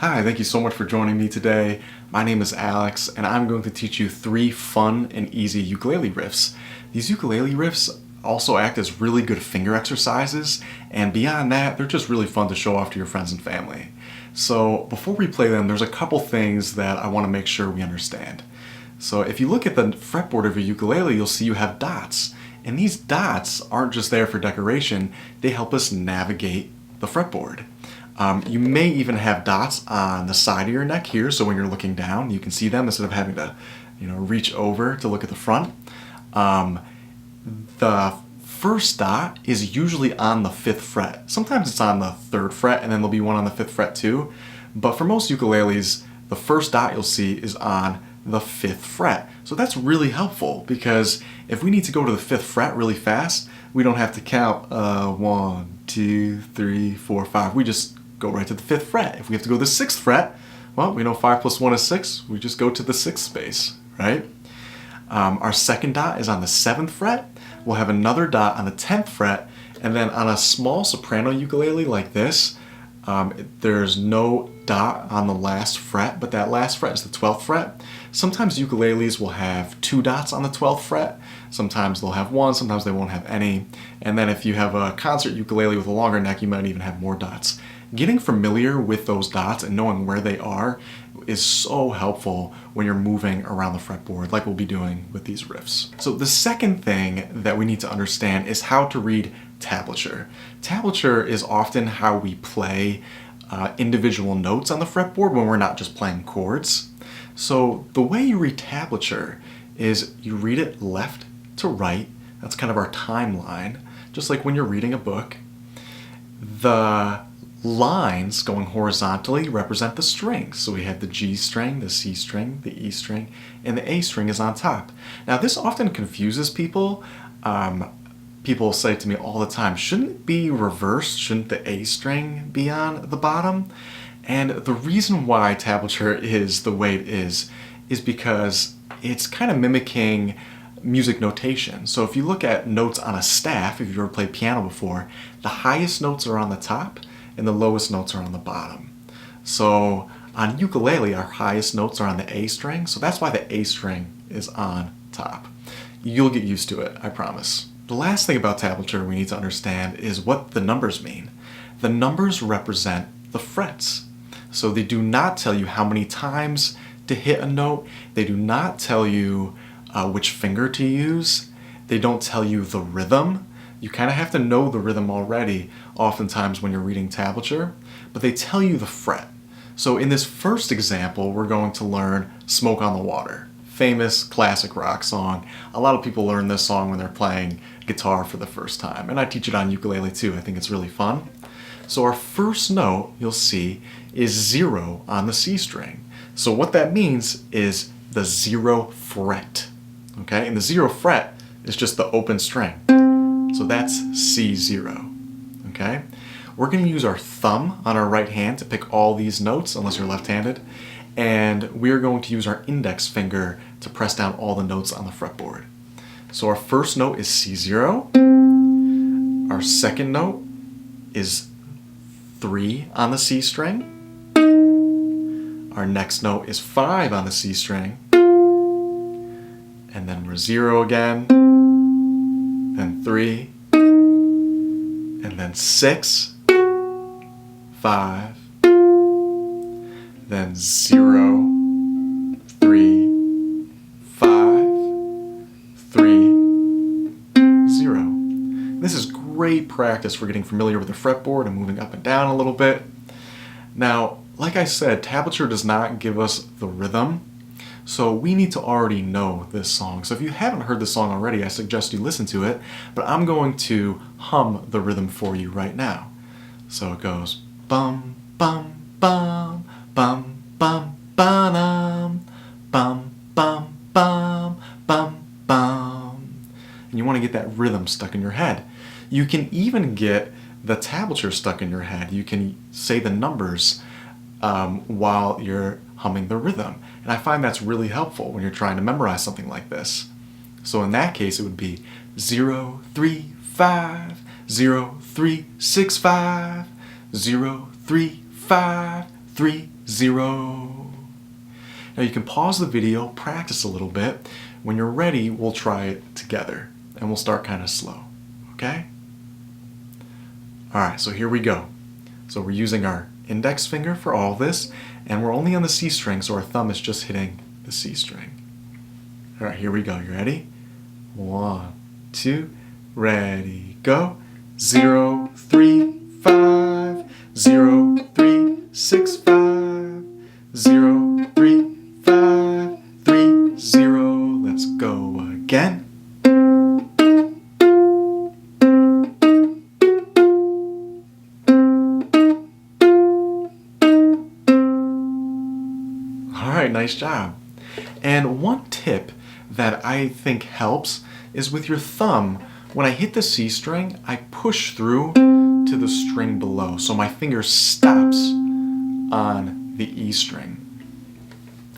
Hi, thank you so much for joining me today. My name is Alex, and I'm going to teach you 3 fun and easy ukulele riffs. These ukulele riffs also act as really good finger exercises, and beyond that, they're just really fun to show off to your friends and family. So before we play them, there's a couple things that I want to make sure we understand. So if you look at the fretboard of your ukulele, you'll see you have dots. And these dots aren't just there for decoration, they help us navigate the fretboard. You may even have dots on the side of your neck here, so when you're looking down, you can see them instead of having to, reach over to look at the front. The first dot is usually on the 5th fret. Sometimes it's on the 3rd fret, and then there'll be one on the 5th fret too. But for most ukuleles, the first dot you'll see is on the 5th fret. So that's really helpful because if we need to go to the 5th fret really fast, we don't have to count 1, 2, 3, 4, 5. We just go right to the 5th fret. If we have to go to the 6th fret, well, we know 5 plus 1 is 6. We just go to the 6th space, right? Our second dot is on the 7th fret. We'll have another dot on the 10th fret, and then on a small soprano ukulele like this, there's no dot on the last fret, but that last fret is the 12th fret. Sometimes ukuleles will have 2 dots on the 12th fret. Sometimes they'll have 1, sometimes they won't have any. And then if you have a concert ukulele with a longer neck, you might even have more dots. Getting familiar with those dots and knowing where they are is so helpful when you're moving around the fretboard like we'll be doing with these riffs. So the second thing that we need to understand is how to read tablature. Tablature is often how we play individual notes on the fretboard when we're not just playing chords. So the way you read tablature is you read it left to right. That's kind of our timeline, just like when you're reading a book. The lines going horizontally represent the strings. So we have the G string, the C string, the E string, and the A string is on top. Now this often confuses people. People say to me all the time, shouldn't it be reversed? Shouldn't the A string be on the bottom? And the reason why tablature is the way it is because it's kind of mimicking music notation. So if you look at notes on a staff, if you've ever played piano before, the highest notes are on the top and the lowest notes are on the bottom. So on ukulele, our highest notes are on the A string, so that's why the A string is on top. You'll get used to it, I promise. The last thing about tablature we need to understand is what the numbers mean. The numbers represent the frets. So they do not tell you how many times to hit a note. They do not tell you which finger to use. They don't tell you the rhythm. You kind of have to know the rhythm already oftentimes when you're reading tablature, but they tell you the fret. So in this first example, we're going to learn Smoke on the Water. Famous classic rock song. A lot of people learn this song when they're playing guitar for the first time, and I teach it on ukulele too. I think it's really fun. So our first note, you'll see, is 0 on the C string. So what that means is the 0 fret. Okay, and the 0 fret is just the open string. So that's C0. Okay, we're going to use our thumb on our right hand to pick all these notes, unless you're left-handed, and we're going to use our index finger to press down all the notes on the fretboard. So our first note is C0. Our second note is 3 on the C string. Our next note is 5 on the C string. And then we're 0 again, then 3, and then 6, 5, then 0, 3, 5, 3, 0. This is great practice for getting familiar with the fretboard and moving up and down a little bit. Now, like I said, tablature does not give us the rhythm, so we need to already know this song. So if you haven't heard this song already, I suggest you listen to it, but I'm going to hum the rhythm for you right now. So it goes bum, bum, bum, bum, bum, ba-dum, bum, bum, bum, bum, bum. And you want to get that rhythm stuck in your head. You can even get the tablature stuck in your head. You can say the numbers while you're humming the rhythm. And I find that's really helpful when you're trying to memorize something like this. So in that case, it would be 0, 3, 5, 0, 3, 6, 5, 0, 3, 5, 3, 0. Now you can pause the video, practice a little bit. When you're ready, we'll try it together, and we'll start kind of slow, okay? All right, so here we go. So we're using our index finger for all this, and we're only on the C string, so our thumb is just hitting the C string. All right, here we go. You ready? 1, 2, ready, go. 0, 3, 5, 0, 3, 6, 5, 0, 3, 5, 3, 0. Let's go again. All right, nice job. And one tip that I think helps is with your thumb. When I hit the C string, I push through to the string below, so my finger stops on the E string.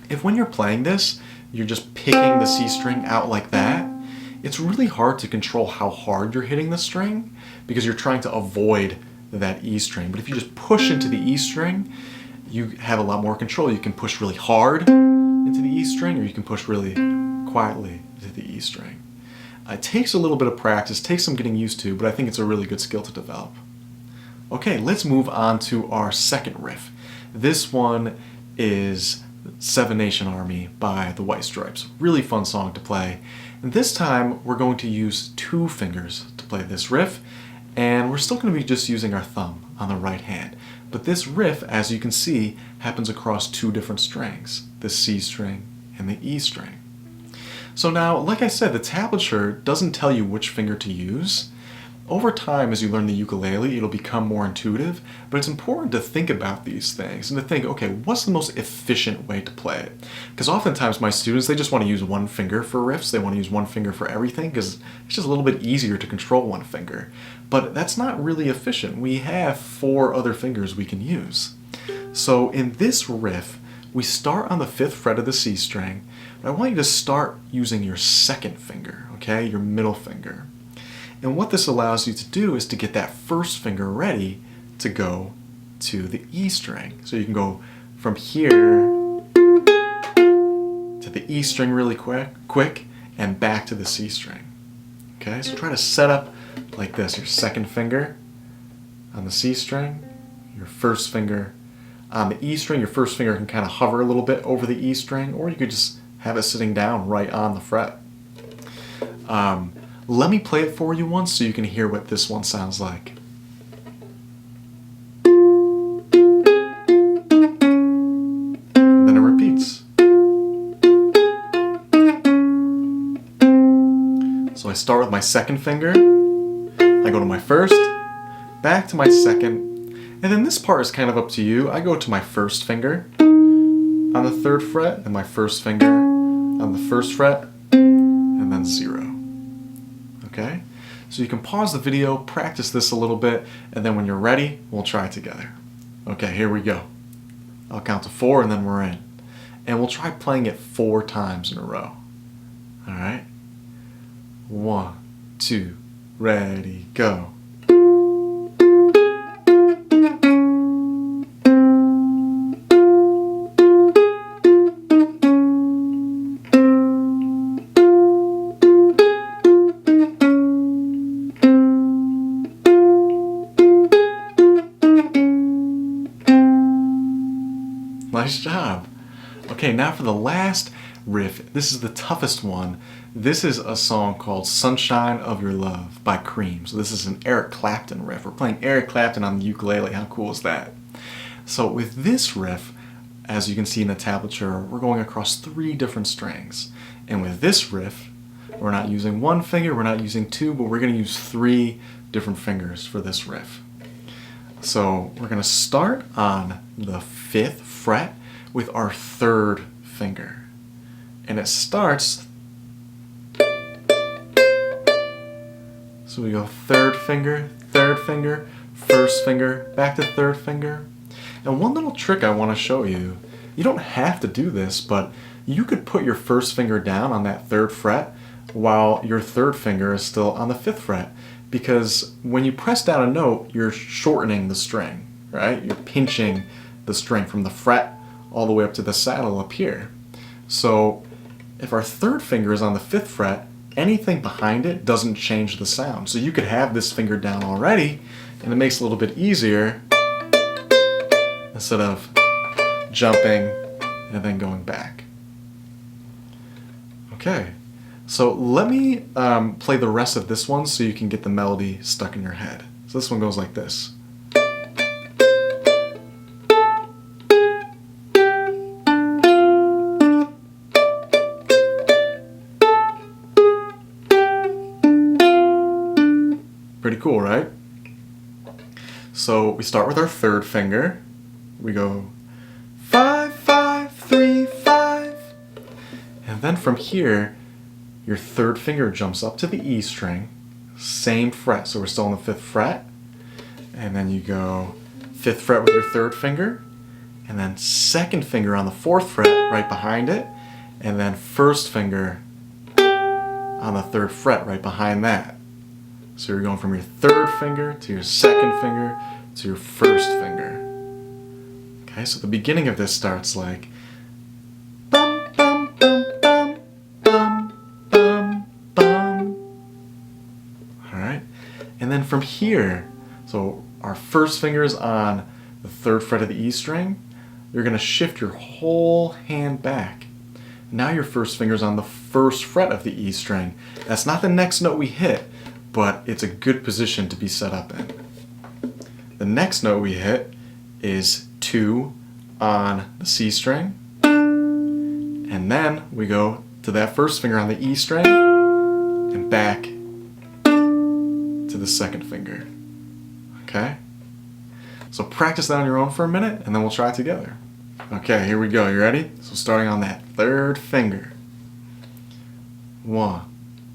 If when you're playing this, you're just picking the C string out like that, it's really hard to control how hard you're hitting the string because you're trying to avoid that E string. But if you just push into the E string, you have a lot more control. You can push really hard into the E string, or you can push really quietly into the E string. It takes a little bit of practice, takes some getting used to, but I think it's a really good skill to develop. Okay, let's move on to our second riff. This one is Seven Nation Army by the White Stripes. Really fun song to play. And this time we're going to use 2 fingers to play this riff, and we're still going to be just using our thumb on the right hand. But this riff, as you can see, happens across 2 different strings, the C string and the E string. So now, like I said, the tablature doesn't tell you which finger to use. Over time, as you learn the ukulele, it'll become more intuitive, but it's important to think about these things and to think, okay, what's the most efficient way to play it? Because oftentimes my students, they just want to use one finger for riffs. They want to use one finger for everything because it's just a little bit easier to control one finger. But that's not really efficient. We have 4 other fingers we can use. So in this riff, we start on the 5th fret of the C string, but I want you to start using your 2nd finger, okay, your middle finger. And what this allows you to do is to get that 1st finger ready to go to the E string. So you can go from here to the E string really quick and back to the C string. Okay, so try to set up like this. Your 2nd finger on the C string, your 1st finger on the E string. Your 1st finger can kind of hover a little bit over the E string, or you could just have it sitting down right on the fret. Let me play it for you once so you can hear what this one sounds like. Then it repeats. So I start with my 2nd finger, I go to my 1st, back to my 2nd, and then this part is kind of up to you. I go to my 1st finger on the 3rd fret, and my 1st finger on the 1st fret, and then 0. Okay? So you can pause the video, practice this a little bit, and then when you're ready, we'll try it together. Okay, here we go. I'll count to 4 and then we're in. And we'll try playing it 4 times in a row. Alright? 1, 2, ready, go. Nice job. Okay, now for the last riff. This is the toughest one. This is a song called Sunshine of Your Love by Cream. So this is an Eric Clapton riff. We're playing Eric Clapton on the ukulele. How cool is that? So with this riff, as you can see in the tablature, we're going across 3 different strings. And with this riff, we're not using 1 finger, we're not using 2, but we're going to use 3 different fingers for this riff. So we're going to start on the 5th fret with our 3rd finger. And it starts, so we go 3rd finger, 1st finger, back to 3rd finger. And one little trick I want to show you, you don't have to do this, but you could put your 1st finger down on that 3rd fret while your 3rd finger is still on the 5th fret. Because when you press down a note, you're shortening the string, right? You're pinching the string from the fret all the way up to the saddle up here. So if our third finger is on the 5th fret, anything behind it doesn't change the sound. So you could have this finger down already, and it makes it a little bit easier instead of jumping and then going back. Okay, so let me play the rest of this one so you can get the melody stuck in your head. So this one goes like this. Pretty cool, right? So we start with our third finger. We go 5, 5, 3, 5. And then from here, your third finger jumps up to the E string, same fret. So we're still on the 5th fret. And then you go 5th fret with your third finger, and then 2nd finger on the 4th fret right behind it, and then 1st finger on the 3rd fret right behind that. So you're going from your 3rd finger to your 2nd finger to your 1st finger. Okay, so the beginning of this starts like bum bum bum bum bum bum bum. Alright? And then from here, so our 1st finger is on the 3rd fret of the E string. You're going to shift your whole hand back. Now your 1st finger is on the 1st fret of the E string. That's not the next note we hit, but it's a good position to be set up in. The next note we hit is 2 on the C string, and then we go to that 1st finger on the E string and back to the 2nd finger. Okay? So practice that on your own for a minute, and then we'll try it together. Okay, here we go. You ready? So starting on that 3rd finger. 1,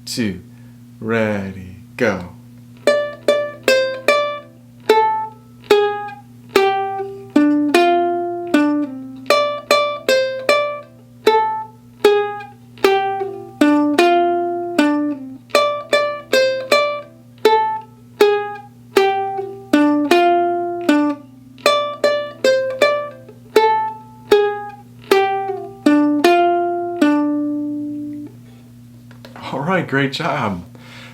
2, ready, go. Alright, great job.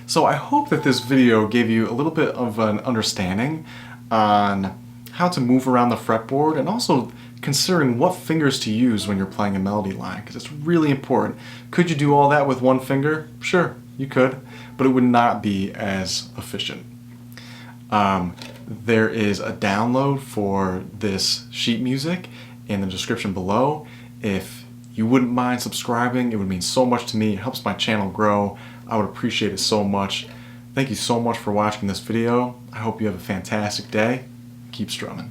So I hope that this video gave you a little bit of an understanding on how to move around the fretboard, and also considering what fingers to use when you're playing a melody line, because it's really important. Could you do all that with one finger? Sure, you could, but it would not be as efficient. There is a download for this sheet music in the description below. If you wouldn't mind subscribing, it would mean so much to me. It helps my channel grow. I would appreciate it so much. Thank you so much for watching this video. I hope you have a fantastic day. Keep strumming.